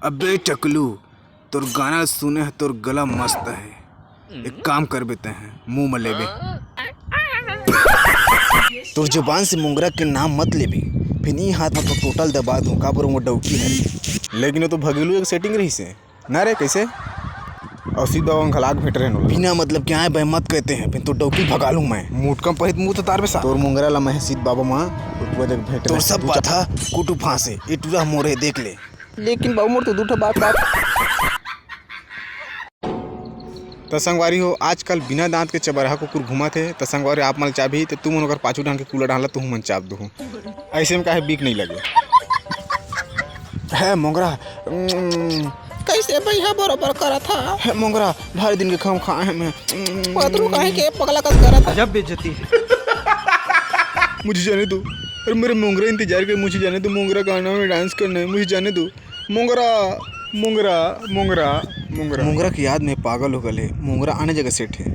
अबे टकलू, तोर गाना सुने है तोर गला मस्त है। एक काम कर बेते हैं, मुंह में लेबे। तोर जुबान से मुंगरा के नाम मत लेबे, फिर ई हाथ में तो टोटल दबा दूं। का बोलो वो डौकी है, लेकिन वो तो भगेलू एक सेटिंग रही से ना रे। कैसे और सीधा खलाक भेट रहे नो बिना मतलब क्या है भाई मत कहते हैं, फिर तो डौकी भगा लूं मैं। मुटकम पहित मुंह तो तार में सा तोर मुंगरा ला मैं सीध बाबा मां भेट तोर सब बात था कुटु फांसे इटूरा मोरे देख ले। लेकिन बाबू मोर तो दूठा बात तो संगवारी हो आजकल बिना दांत के चबरहा कुकुर घुमा थे। तो संगवारी आप मन चाबी तो तुम अगर पाछू ढंग के कूला डाला तुम मन चाप दो। ऐसे में काहे बीक नहीं लगे है मोंगरा। कैसे भैया बरोबर करा था है मोंगरा, भारी दिन के खाम खाए हैं मैं। पदरू काहे के पगला कस करा था। अजब बेइज्जती है। मुझे जाने दो, अरे मेरे मोंगरा इंतजार कर, मुझे जाने दो। मोंगरा गाना में डांस करना है, मुझे जाने दो। मोंगरा मोंगरा मोंगरा मोंगरा मोंगरा की याद में पागल हो गए। मोंगरा आने जगह सेट है।